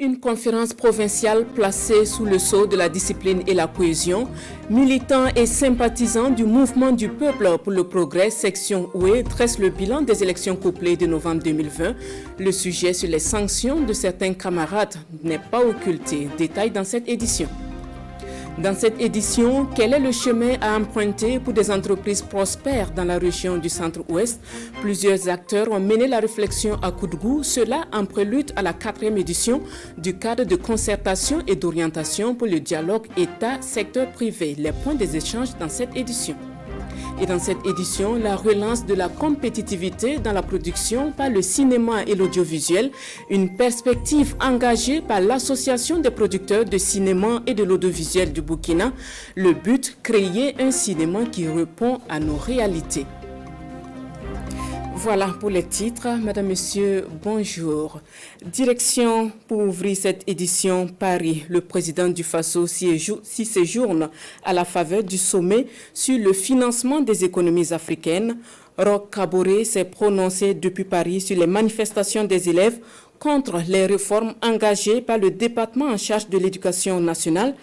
Une conférence provinciale placée sous le sceau de la discipline et la cohésion, militants et sympathisants du mouvement du peuple pour le progrès, section Oué, dresse le bilan des élections couplées de novembre 2020. Le sujet sur les sanctions de certains camarades n'est pas occulté. Détail dans cette édition. Dans cette édition, quel est le chemin à emprunter pour des entreprises prospères dans la région du Centre-Ouest? Plusieurs acteurs ont mené la réflexion à coup de goût, cela en prélude à la 4e édition du cadre de concertation et d'orientation pour le dialogue État-secteur privé. Les points des échanges dans cette édition. Et dans cette édition, la relance de la compétitivité dans la production par le cinéma et l'audiovisuel, une perspective engagée par l'Association des producteurs de cinéma et de l'audiovisuel du Burkina. Le but, créer un cinéma qui répond à nos réalités. Voilà pour les titres. Madame, Monsieur, bonjour. Direction pour ouvrir cette édition Paris. Le président du FASO s'y séjourne à la faveur du sommet sur le financement des économies africaines. Roch Kaboré s'est prononcé depuis Paris sur les manifestations des élèves contre les réformes engagées par le département en charge de l'éducation nationale.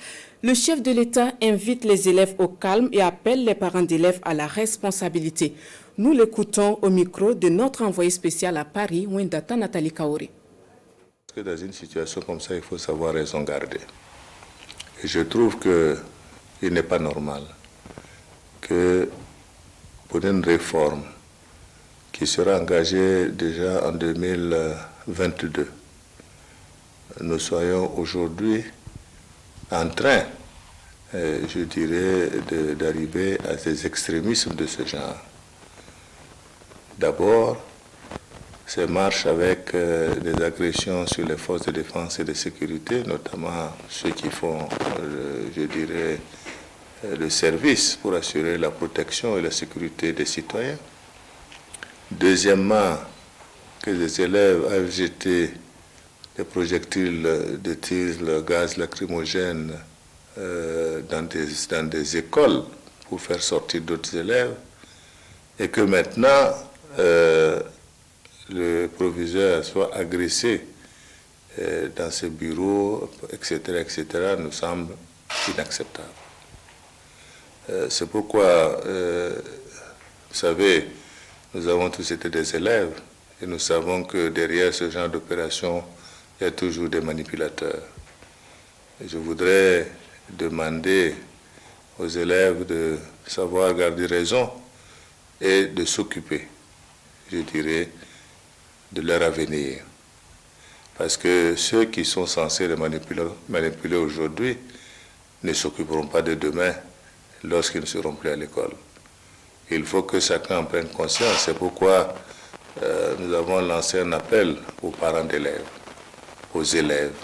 Le chef de l'État invite les élèves au calme et appelle les parents d'élèves à la responsabilité. Nous l'écoutons au micro de notre envoyé spécial à Paris, Wendata Nathalie Kaoré. Dans une situation comme ça, il faut savoir raison garder. Et je trouve qu'il n'est pas normal que pour une réforme qui sera engagée déjà en 2022, nous soyons aujourd'hui en train, je dirais, d'arriver à des extrémismes de ce genre. D'abord, ces marches avec des agressions sur les forces de défense et de sécurité, notamment ceux qui font, je dirais, le service pour assurer la protection et la sécurité des citoyens. Deuxièmement, que les élèves avaient jeté des projectiles de tir, le gaz lacrymogène dans des écoles pour faire sortir d'autres élèves, et que maintenant le proviseur soit agressé dans ses bureaux, etc., nous semble inacceptable. C'est pourquoi, vous savez, nous avons tous été des élèves et nous savons que derrière ce genre d'opération, il y a toujours des manipulateurs. Et je voudrais demander aux élèves de savoir garder raison et de s'occuper, je dirais, de leur avenir. Parce que ceux qui sont censés les manipuler aujourd'hui ne s'occuperont pas de demain lorsqu'ils ne seront plus à l'école. Il faut que chacun en prenne conscience. C'est pourquoi nous avons lancé un appel aux parents d'élèves, aux élèves,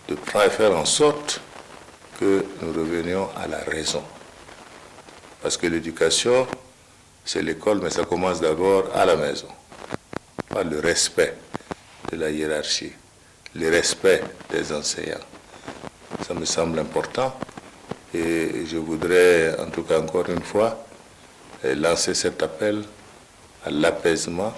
de faire en sorte que nous revenions à la raison. Parce que l'éducation, c'est l'école, mais ça commence d'abord à la maison, par le respect de la hiérarchie, le respect des enseignants. Ça me semble important et je voudrais, en tout cas encore une fois, lancer cet appel à l'apaisement.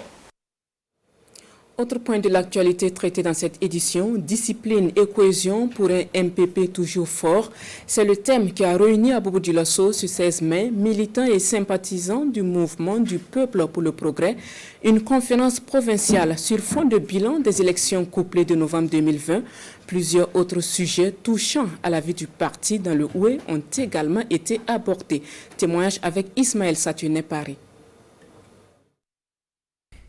Autre point de l'actualité traité dans cette édition, discipline et cohésion pour un MPP toujours fort. C'est le thème qui a réuni à Bobo Dioulasso ce 16 mai, militants et sympathisants du mouvement du peuple pour le progrès, une conférence provinciale sur fond de bilan des élections couplées de novembre 2020. Plusieurs autres sujets touchant à la vie du parti dans le Oué ont également été abordés. Témoignage avec Ismaël Saturné Paris.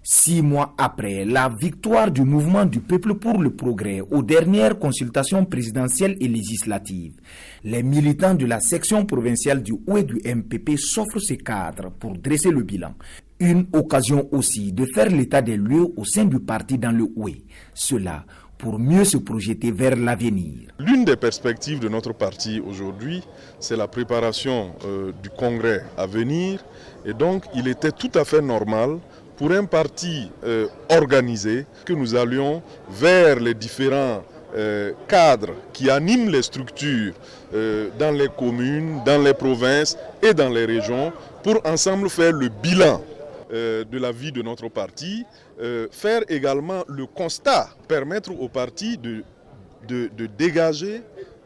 6 mois après la victoire du mouvement du peuple pour le progrès aux dernières consultations présidentielles et législatives, les militants de la section provinciale du Oué du MPP s'offrent ce cadre pour dresser le bilan. Une occasion aussi de faire l'état des lieux au sein du parti dans le Oué. Cela pour mieux se projeter vers l'avenir. L'une des perspectives de notre parti aujourd'hui, c'est la préparation du congrès à venir. Et donc, il était tout à fait normal pour un parti organisé que nous allions vers les différents cadres qui animent les structures dans les communes, dans les provinces et dans les régions pour ensemble faire le bilan de la vie de notre parti, faire également le constat, permettre au parti de dégager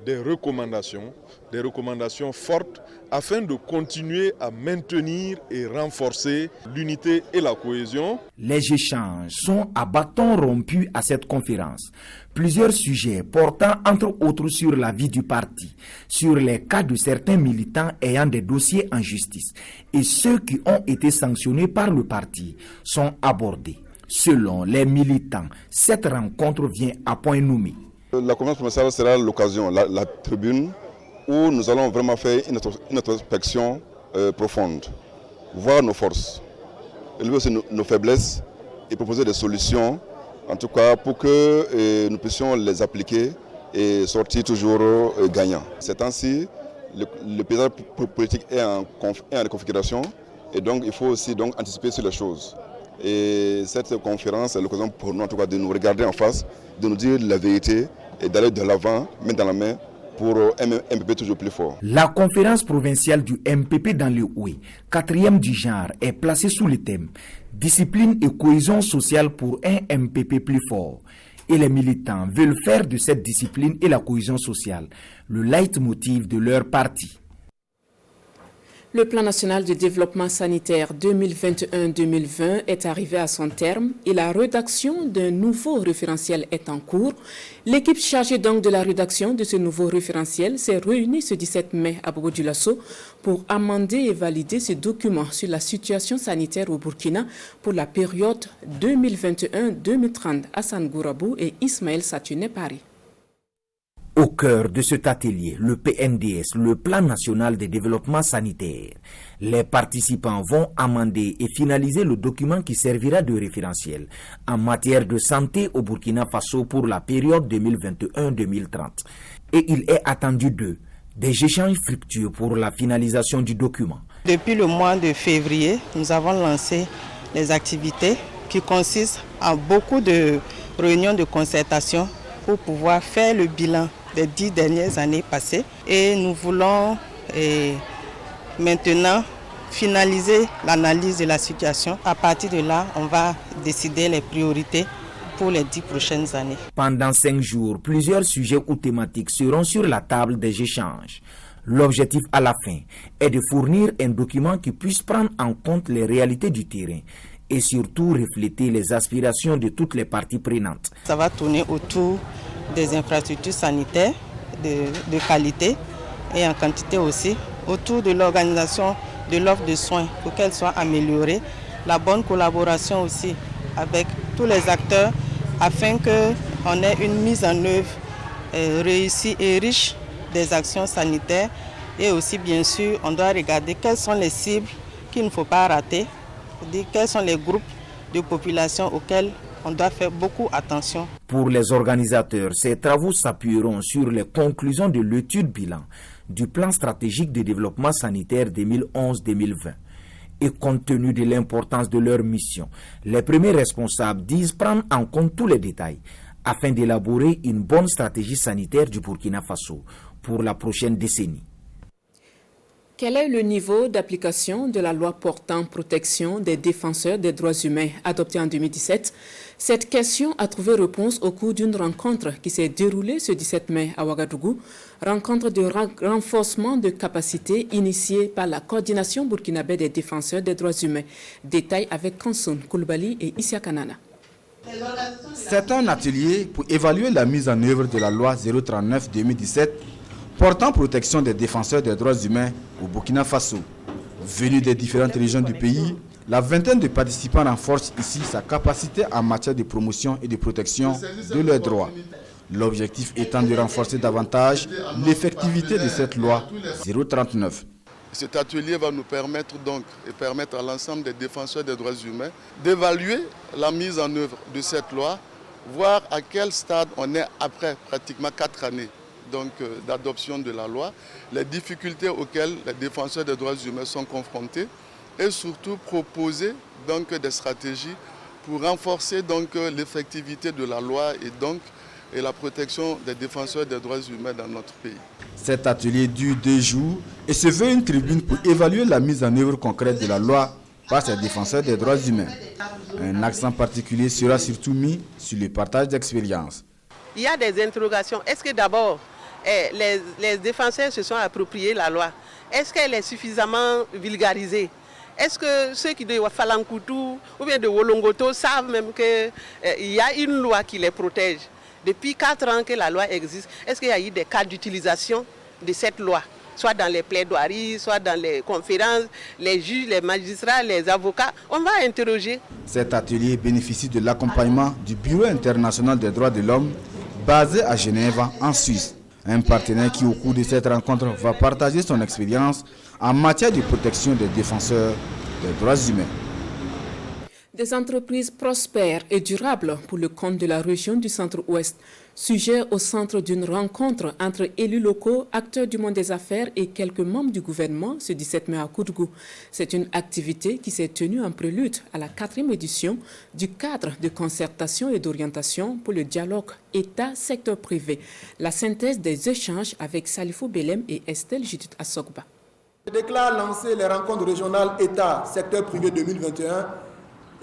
des recommandations fortes afin de continuer à maintenir et renforcer l'unité et la cohésion. Les échanges sont à bâton rompu à cette conférence. Plusieurs sujets portant entre autres sur la vie du parti, sur les cas de certains militants ayant des dossiers en justice et ceux qui ont été sanctionnés par le parti sont abordés. Selon les militants, cette rencontre vient à point nommé. La conférence provinciale sera l'occasion, la tribune, où nous allons vraiment faire une introspection profonde, voir nos forces, élever aussi nos faiblesses et proposer des solutions, en tout cas pour que nous puissions les appliquer et sortir toujours gagnants. Ces temps-ci, le paysage politique est en reconfiguration et donc il faut aussi anticiper sur les choses. Et cette conférence est l'occasion pour nous en tout cas de nous regarder en face, de nous dire la vérité et d'aller de l'avant, main dans la main, pour un MPP toujours plus fort. La conférence provinciale du MPP dans le Oué, 4e du genre, est placée sous le thème « Discipline et cohésion sociale pour un MPP plus fort ». Et les militants veulent faire de cette discipline et la cohésion sociale le leitmotiv de leur parti. Le plan national de développement sanitaire 2021-2020 est arrivé à son terme et la rédaction d'un nouveau référentiel est en cours. L'équipe chargée donc de la rédaction de ce nouveau référentiel s'est réunie ce 17 mai à Bobo-Dioulasso pour amender et valider ce document sur la situation sanitaire au Burkina pour la période 2021-2030. Hassan Gourabou et Ismaël Satuné Paris. Au cœur de cet atelier, le PNDS, le Plan national de développement sanitaire, les participants vont amender et finaliser le document qui servira de référentiel en matière de santé au Burkina Faso pour la période 2021-2030. Et il est attendu des échanges fructueux pour la finalisation du document. Depuis le mois de février, nous avons lancé les activités qui consistent en beaucoup de réunions de concertation pour pouvoir faire le bilan des 10 dernières années passées. Et nous voulons maintenant finaliser l'analyse de la situation. À partir de là, on va décider les priorités pour les 10 prochaines années. Pendant 5 jours, plusieurs sujets ou thématiques seront sur la table des échanges. L'objectif à la fin est de fournir un document qui puisse prendre en compte les réalités du terrain et surtout refléter les aspirations de toutes les parties prenantes. Ça va tourner autour des infrastructures sanitaires de qualité et en quantité aussi, autour de l'organisation de l'offre de soins pour qu'elle soit améliorée, la bonne collaboration aussi avec tous les acteurs afin qu'on ait une mise en œuvre réussie et riche des actions sanitaires. Et aussi bien sûr, on doit regarder quelles sont les cibles qu'il ne faut pas rater, quels sont les groupes de population auxquels on doit faire beaucoup attention. Pour les organisateurs, ces travaux s'appuieront sur les conclusions de l'étude bilan du plan stratégique de développement sanitaire 2011-2020. Et compte tenu de l'importance de leur mission, les premiers responsables disent prendre en compte tous les détails afin d'élaborer une bonne stratégie sanitaire du Burkina Faso pour la prochaine décennie. Quel est le niveau d'application de la loi portant protection des défenseurs des droits humains adoptée en 2017? Cette question a trouvé réponse au cours d'une rencontre qui s'est déroulée ce 17 mai à Ouagadougou, rencontre de renforcement de capacité initiée par la coordination burkinabé des défenseurs des droits humains. Détail avec Kansoun Koulibaly et Isia Kanana. C'est un atelier pour évaluer la mise en œuvre de la loi 039-2017 portant protection des défenseurs des droits humains au Burkina Faso. Venus des différentes régions du pays, la vingtaine de participants renforce ici sa capacité en matière de promotion et de protection de leurs droits. L'objectif étant de renforcer davantage l'effectivité de cette loi 039. Cet atelier va nous permettre donc et permettre à l'ensemble des défenseurs des droits humains d'évaluer la mise en œuvre de cette loi, voir à quel stade on est après pratiquement 4 années d'adoption de la loi, les difficultés auxquelles les défenseurs des droits humains sont confrontés et surtout proposer donc des stratégies pour renforcer donc l'effectivité de la loi et la protection des défenseurs des droits humains dans notre pays. Cet atelier dure 2 jours et se veut une tribune pour évaluer la mise en œuvre concrète de la loi par ces défenseurs des droits humains. Un accent particulier sera surtout mis sur le partage d'expériences. Il y a des interrogations. Est-ce que d'abord, les défenseurs se sont appropriés la loi? Est-ce qu'elle est suffisamment vulgarisée? Est-ce que ceux qui de Falankutu ou bien de Wolongoto savent même qu'il y a une loi qui les protège? Depuis 4 ans que la loi existe, est-ce qu'il y a eu des cas d'utilisation de cette loi? Soit dans les plaidoiries, soit dans les conférences, les juges, les magistrats, les avocats. On va interroger. Cet atelier bénéficie de l'accompagnement du Bureau international des droits de l'homme basé à Genève, en Suisse. Un partenaire qui, au cours de cette rencontre, va partager son expérience en matière de protection des défenseurs des droits humains. Des entreprises prospères et durables pour le compte de la région du Centre-Ouest. Sujet au centre d'une rencontre entre élus locaux, acteurs du monde des affaires et quelques membres du gouvernement ce 17 mai à Koudougou. C'est une activité qui s'est tenue en prélude à la 4e édition du cadre de concertation et d'orientation pour le dialogue État-secteur privé. La synthèse des échanges avec Salifou Belem et Estelle Judith Assogba. Je déclare lancer les rencontres régionales État-secteur privé 2021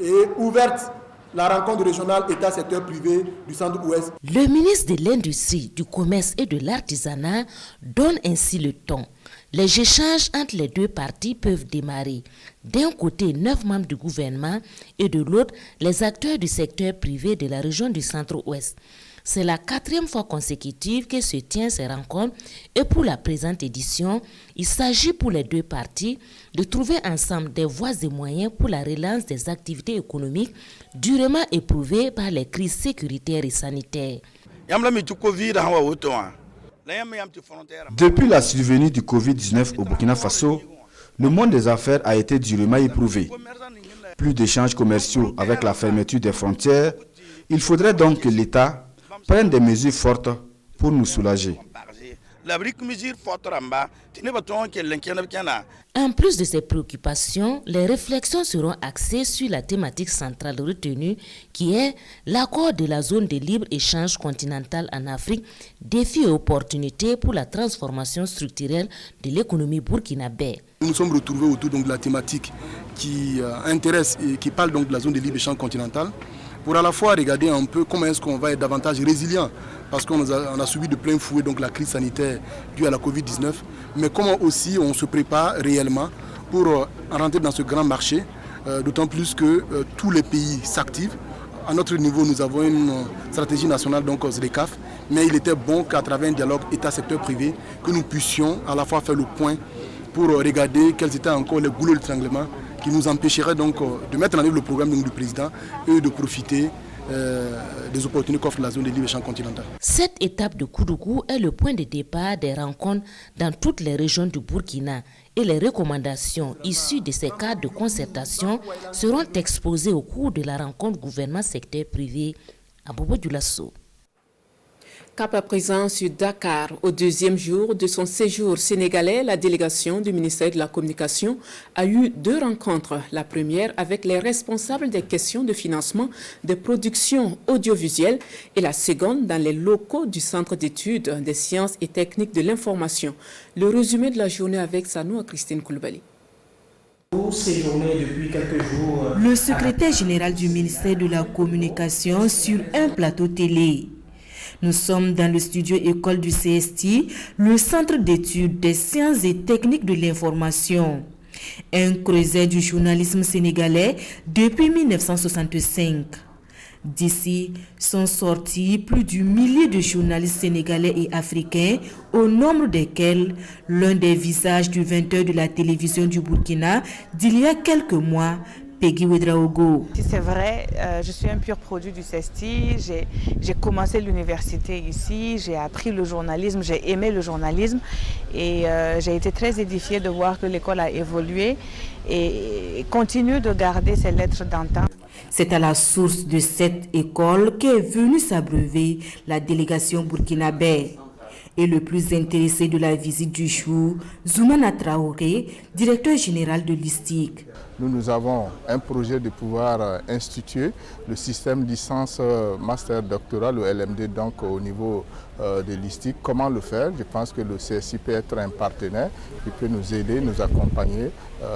et ouverte la rencontre régionale État-secteur privé du Centre-Ouest. Le ministre de l'Industrie, du Commerce et de l'Artisanat donne ainsi le ton. Les échanges entre les deux parties peuvent démarrer. D'un côté, 9 membres du gouvernement et de l'autre, les acteurs du secteur privé de la région du Centre-Ouest. C'est la 4e fois consécutive que se tient ces rencontres et pour la présente édition, il s'agit pour les deux parties de trouver ensemble des voies et moyens pour la relance des activités économiques durement éprouvées par les crises sécuritaires et sanitaires. Depuis la survenue du Covid-19 au Burkina Faso, le monde des affaires a été durement éprouvé. Plus d'échanges commerciaux avec la fermeture des frontières, il faudrait donc que l'État prennent des mesures fortes pour nous soulager. En plus de ces préoccupations, les réflexions seront axées sur la thématique centrale retenue qui est l'accord de la zone de libre-échange continentale en Afrique, défis et opportunités pour la transformation structurelle de l'économie burkinabé. Nous nous sommes retrouvés autour de la thématique qui intéresse et qui parle donc de la zone de libre-échange continentale, pour à la fois regarder un peu comment est-ce qu'on va être davantage résilient, parce qu'on a subi de plein fouet donc la crise sanitaire due à la Covid-19, mais comment aussi on se prépare réellement pour rentrer dans ce grand marché, d'autant plus que tous les pays s'activent. À notre niveau, nous avons une stratégie nationale, donc ZDECAF, mais il était bon qu'à travers un dialogue État-secteur privé, que nous puissions à la fois faire le point pour regarder quels étaient encore les goulots d'étranglement qui nous empêcherait donc de mettre en œuvre le programme du président et de profiter des opportunités qu'offre la zone de libre-échange continentale. Cette étape de Koudougou est le point de départ des rencontres dans toutes les régions du Burkina et les recommandations issues de ces cadres de concertation seront exposées au cours de la rencontre gouvernement-secteur privé à Bobo Dioulasso. Cap à présent sur Dakar. Au 2e jour de son séjour sénégalais, la délégation du ministère de la Communication a eu 2 rencontres. La première avec les responsables des questions de financement des productions audiovisuelles et la seconde dans les locaux du Centre d'études des sciences et techniques de l'information. Le résumé de la journée avec Sanoua Christine Koulibaly. Depuis quelques jours, le secrétaire général du ministère de la Communication sur un plateau télé. Nous sommes dans le studio école du CST, le centre d'études des sciences et techniques de l'information. Un creuset du journalisme sénégalais depuis 1965. D'ici sont sortis plus du millier de journalistes sénégalais et africains, au nombre desquels l'un des visages du 20h de la télévision du Burkina d'il y a quelques mois, Peggy Ouedraogo. C'est vrai, je suis un pur produit du CESTI. J'ai commencé l'université ici, j'ai appris le journalisme, j'ai aimé le journalisme et j'ai été très édifiée de voir que l'école a évolué et continue de garder ses lettres d'antan. C'est à la source de cette école qu'est venue s'abreuver la délégation burkinabé. Et le plus intéressé de la visite du jour, Zoumana Traoré, directeur général de l'ISTIC. nous avons un projet de pouvoir instituer le système licence master doctoral, le LMD, donc au niveau de l'ISTIC. Comment le faire? Je pense que le CSI peut être un partenaire qui peut nous aider, nous accompagner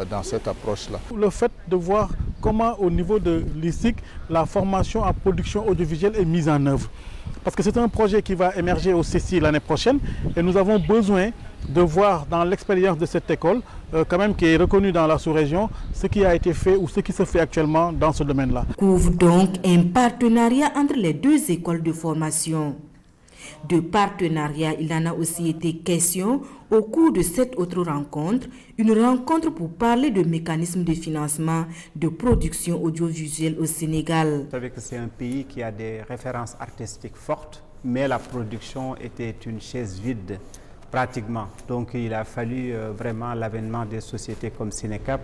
dans cette approche-là. Le fait de voir comment au niveau de l'ISTIC, la formation en production audiovisuelle est mise en œuvre. Parce que c'est un projet qui va émerger au CSI l'année prochaine et nous avons besoin de voir dans l'expérience de cette école, quand même qui est reconnue dans la sous-région, ce qui a été fait ou ce qui se fait actuellement dans ce domaine-là. Couvre donc un partenariat entre les deux écoles de formation. De partenariat, il en a aussi été question au cours de cette autre rencontre, une rencontre pour parler de mécanismes de financement de production audiovisuelle au Sénégal. Vous savez que c'est un pays qui a des références artistiques fortes, mais la production était une chaise vide pratiquement. Donc il a fallu vraiment l'avènement des sociétés comme Sénécap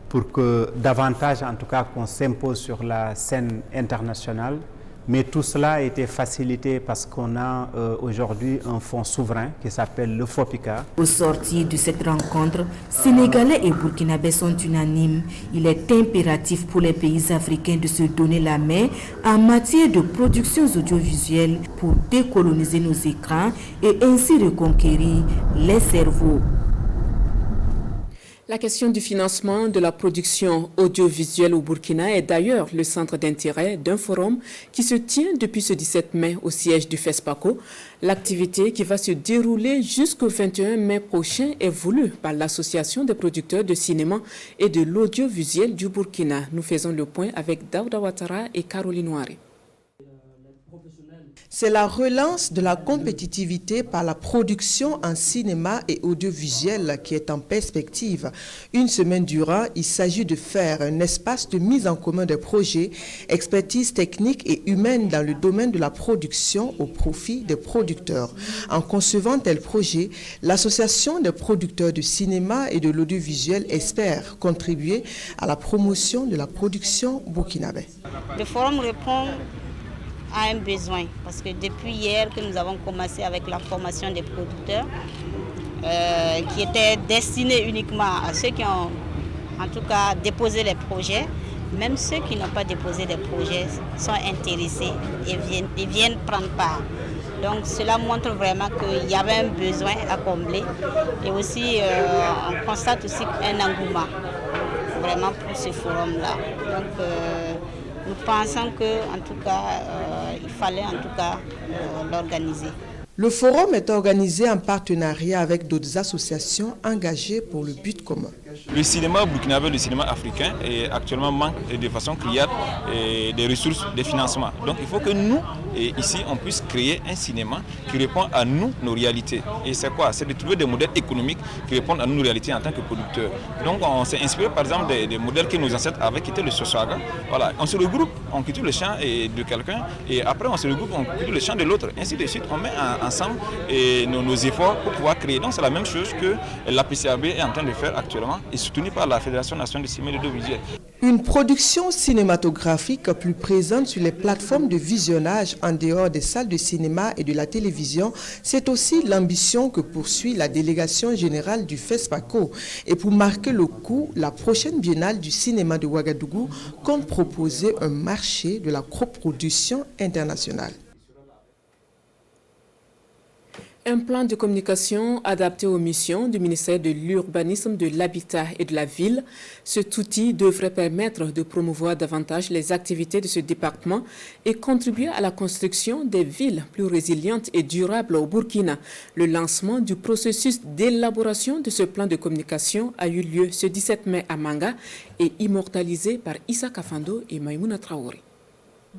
pour que davantage, en tout cas, qu'on s'impose sur la scène internationale. Mais tout cela a été facilité parce qu'on a aujourd'hui un fonds souverain qui s'appelle le FOPICA. Au sortir de cette rencontre, Sénégalais et Burkinabés sont unanimes. Il est impératif pour les pays africains de se donner la main en matière de productions audiovisuelles pour décoloniser nos écrans et ainsi reconquérir les cerveaux. La question du financement de la production audiovisuelle au Burkina est d'ailleurs le centre d'intérêt d'un forum qui se tient depuis ce 17 mai au siège du FESPACO. L'activité qui va se dérouler jusqu'au 21 mai prochain est voulue par l'Association des producteurs de cinéma et de l'audiovisuel du Burkina. Nous faisons le point avec Daouda Ouattara et Caroline Ouari. C'est la relance de la compétitivité par la production en cinéma et audiovisuel qui est en perspective. Une semaine durant, il s'agit de faire un espace de mise en commun des projets, expertise technique et humaine dans le domaine de la production au profit des producteurs. En concevant tel projet, l'Association des producteurs de cinéma et de l'audiovisuel espère contribuer à la promotion de la production burkinabé. Le forum répond à un besoin, parce que depuis hier que nous avons commencé avec la formation des producteurs, qui était destinée uniquement à ceux qui ont en tout cas déposé les projets, même ceux qui n'ont pas déposé des projets sont intéressés et viennent prendre part. Donc cela montre vraiment qu'il y avait un besoin à combler et aussi on constate aussi un engouement vraiment pour ce forum-là. Donc nous pensons qu'en tout cas, il fallait en tout cas l'organiser. Le forum est organisé en partenariat avec d'autres associations engagées pour le but commun. Le cinéma burkinabé, le cinéma africain, actuellement manque de façon criarde des ressources de financement. Donc il faut que nous, ici, on puisse créer un cinéma qui répond à nous, nos réalités. Et c'est quoi? C'est de trouver des modèles économiques qui répondent à nos réalités en tant que producteurs. Donc on s'est inspiré par exemple des modèles que nos ancêtres avaient, qui étaient le Sosaga. Voilà, on se regroupe, on cultive le champ de quelqu'un et après on se regroupe, on cultive le champ de l'autre. Ainsi de suite, on met ensemble nos efforts pour pouvoir créer. Donc c'est la même chose que la PCAB est en train de faire actuellement et soutenue par la Fédération nationale du cinéma et de l'audiovisuel. Une production cinématographique plus présente sur les plateformes de visionnage en dehors des salles de cinéma et de la télévision, c'est aussi l'ambition que poursuit la délégation générale du FESPACO. Et pour marquer le coup, la prochaine biennale du cinéma de Ouagadougou compte proposer un marché de la coproduction internationale. Un plan de communication adapté aux missions du ministère de l'Urbanisme, de l'Habitat et de la Ville. Cet outil devrait permettre de promouvoir davantage les activités de ce département et contribuer à la construction des villes plus résilientes et durables au Burkina. Le lancement du processus d'élaboration de ce plan de communication a eu lieu ce 17 mai à Manga et immortalisé par Issa Kafando et Maïmouna Traoré.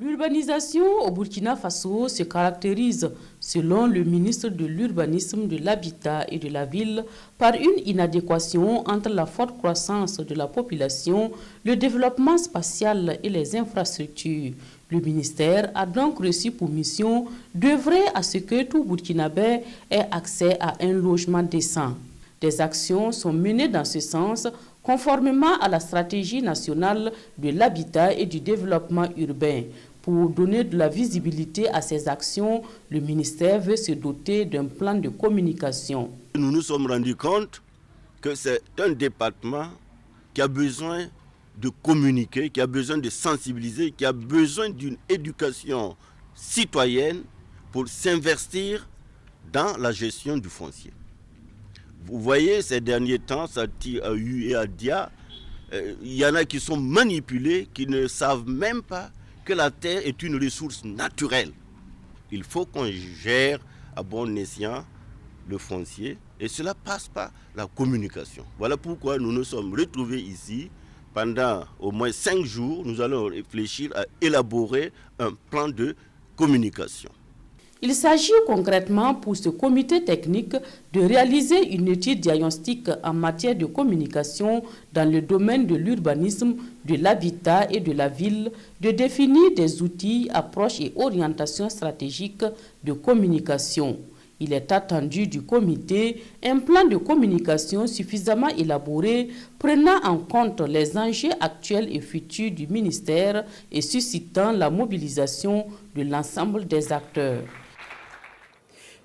L'urbanisation au Burkina Faso se caractérise, selon le ministre de l'Urbanisme, de l'Habitat et de la Ville, par une inadéquation entre la forte croissance de la population, le développement spatial et les infrastructures. Le ministère a donc reçu pour mission d'œuvrer à ce que tout Burkinabé ait accès à un logement décent. Des actions sont menées dans ce sens, conformément à la stratégie nationale de l'habitat et du développement urbain. Pour donner de la visibilité à ces actions, le ministère veut se doter d'un plan de communication. Nous nous sommes rendus compte que c'est un département qui a besoin de communiquer, qui a besoin de sensibiliser, qui a besoin d'une éducation citoyenne pour s'investir dans la gestion du foncier. Vous voyez, ces derniers temps, ça tire à U et à Dia, il y en a qui sont manipulés, qui ne savent même pas que la terre est une ressource naturelle. Il faut qu'on gère à bon escient le foncier et cela passe par la communication. Voilà pourquoi nous nous sommes retrouvés ici. Pendant au moins 5 jours, nous allons réfléchir à élaborer un plan de communication. Il s'agit concrètement pour ce comité technique de réaliser une étude diagnostique en matière de communication dans le domaine de l'urbanisme, de l'habitat et de la ville, de définir des outils, approches et orientations stratégiques de communication. Il est attendu du comité un plan de communication suffisamment élaboré, prenant en compte les enjeux actuels et futurs du ministère et suscitant la mobilisation de l'ensemble des acteurs.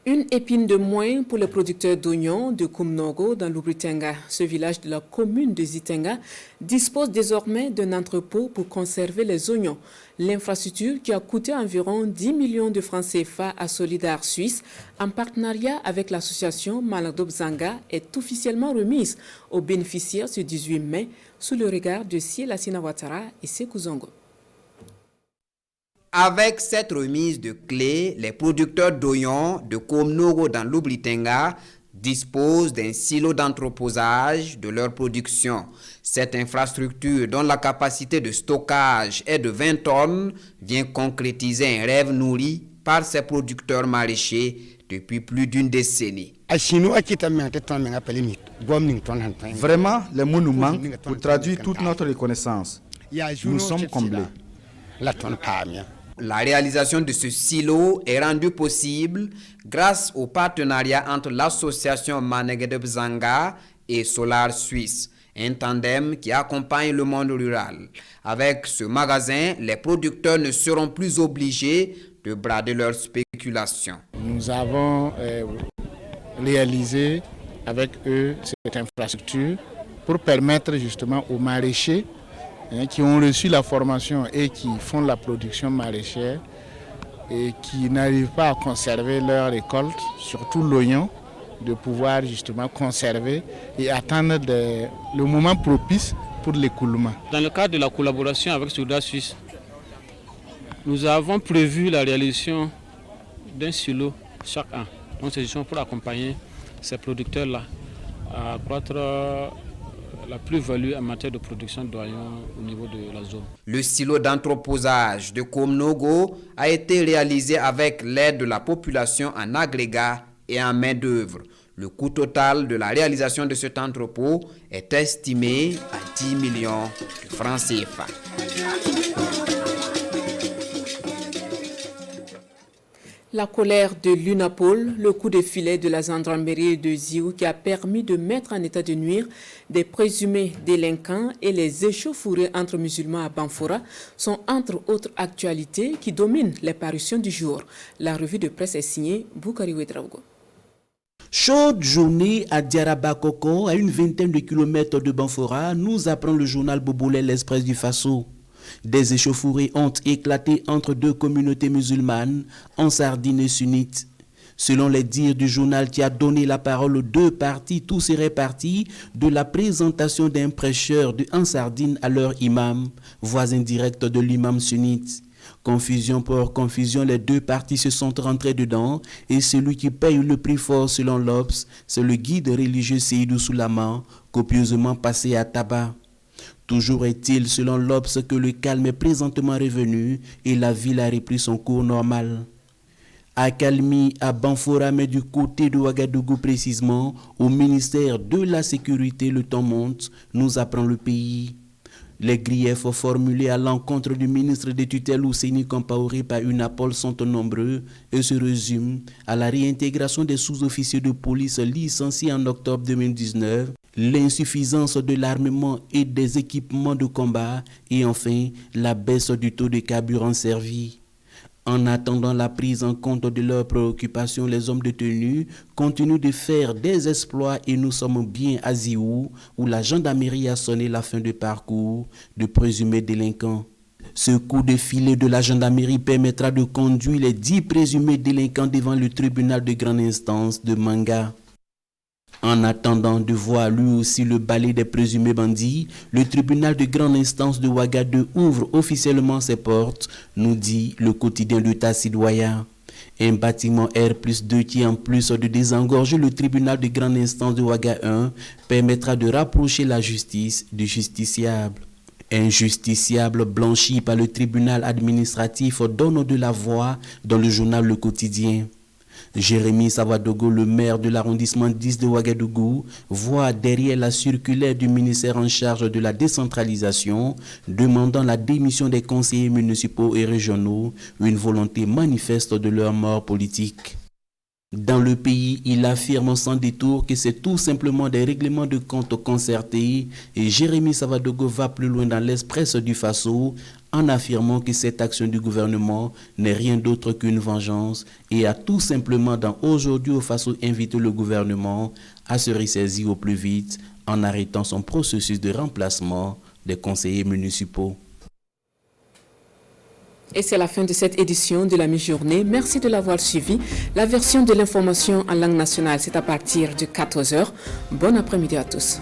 Une épine de moins pour les producteurs d'oignons de Kumnogo dans l'Oubritanga. Ce village de la commune de Zitenga dispose désormais d'un entrepôt pour conserver les oignons. L'infrastructure qui a coûté environ 10 millions de francs CFA à Solidar Suisse, en partenariat avec l'association Maladob Zanga, est officiellement remise aux bénéficiaires ce 18 mai sous le regard de Sielassina Ouattara et Sékou Zongo. Avec cette remise de clés, les producteurs d'oignons de Kumnogo dans l'Oubritanga disposent d'un silo d'entreposage de leur production. Cette infrastructure, dont la capacité de stockage est de 20 tonnes, vient concrétiser un rêve nourri par ces producteurs maraîchers depuis plus d'une décennie. Vraiment, les mots nous manquent pour traduire toute notre reconnaissance. Nous sommes comblés. La réalisation de ce silo est rendue possible grâce au partenariat entre l'association Manegedeb Zanga et Solar Suisse, un tandem qui accompagne le monde rural. Avec ce magasin, les producteurs ne seront plus obligés de brader leurs spéculations. Nous avons réalisé avec eux cette infrastructure pour permettre justement aux maraîchers qui ont reçu la formation et qui font la production maraîchère et qui n'arrivent pas à conserver leur récolte, surtout l'oignon, de pouvoir justement conserver et attendre le moment propice pour l'écoulement. Dans le cadre de la collaboration avec Solar Suisse, nous avons prévu la réalisation d'un silo chaque an. Donc c'est pour accompagner ces producteurs-là à accroître la plus-value en matière de production d'oignons au niveau de la zone. Le silo d'entreposage de Kumnogo a été réalisé avec l'aide de la population en agrégat et en main-d'œuvre. Le coût total de la réalisation de cet entrepôt est estimé à 10 millions de francs CFA. La colère de l'UNAPOL, le coup de filet de la gendarmerie de Ziou qui a permis de mettre en état de nuire des présumés délinquants et les échauffourées entre musulmans à Banfora sont entre autres actualités qui dominent les parutions du jour. La revue de presse est signée Boukari Ouedraogo. Chaude journée à Diarabakoko, à une vingtaine de kilomètres de Banfora, nous apprend le journal Bobolé l'Express du Faso. Des échauffourées ont éclaté entre deux communautés musulmanes, ansardines et sunnites. Selon les dires du journal qui a donné la parole aux deux partis, tout serait parti de la présentation d'un prêcheur de Ansardine à leur imam, voisin direct de l'imam sunnite. Confusion pour confusion, les deux parties se sont rentrés dedans et celui qui paye le prix fort selon l'Obs, c'est le guide religieux Seydou Soulaman, copieusement passé à tabac. Toujours est-il, selon l'Obs, que le calme est présentement revenu et la ville a repris son cours normal. À Kalmi, à Banfora, mais du côté de Ouagadougou précisément, au ministère de la Sécurité, le temps monte, nous apprend le pays. Les griefs formulés à l'encontre du ministre des tutelles Ousseini Compaoré par UNAPOL sont nombreux et se résument à la réintégration des sous-officiers de police licenciés en octobre 2019, l'insuffisance de l'armement et des équipements de combat et enfin la baisse du taux de carburant servi. En attendant la prise en compte de leurs préoccupations, les hommes détenus continuent de faire des exploits et nous sommes bien à Ziou, où la gendarmerie a sonné la fin de parcours de présumés délinquants. Ce coup de filet de la gendarmerie permettra de conduire les 10 présumés délinquants devant le tribunal de grande instance de Manga. En attendant de voir lui aussi le balai des présumés bandits, le tribunal de grande instance de Ouagadougou ouvre officiellement ses portes, nous dit le quotidien de Tassidoya. Un bâtiment R+2 qui, en plus de désengorger le tribunal de grande instance de Ouaga 1, permettra de rapprocher la justice du justiciable. Un justiciable blanchi par le tribunal administratif donne de la voix dans le journal Le Quotidien. Jérémy Savadogo, le maire de l'arrondissement 10 de Ouagadougou, voit derrière la circulaire du ministère en charge de la décentralisation demandant la démission des conseillers municipaux et régionaux, une volonté manifeste de leur mort politique. Dans le pays, il affirme sans détour que c'est tout simplement des règlements de compte concertés et Jérémy Savadogo va plus loin dans l'Express du Faso en affirmant que cette action du gouvernement n'est rien d'autre qu'une vengeance et a tout simplement dans Aujourd'hui au Faso invité le gouvernement à se ressaisir au plus vite en arrêtant son processus de remplacement des conseillers municipaux. Et c'est la fin de cette édition de la mi-journée. Merci de l'avoir suivi. La version de l'information en langue nationale, c'est à partir de 14h. Bon après-midi à tous.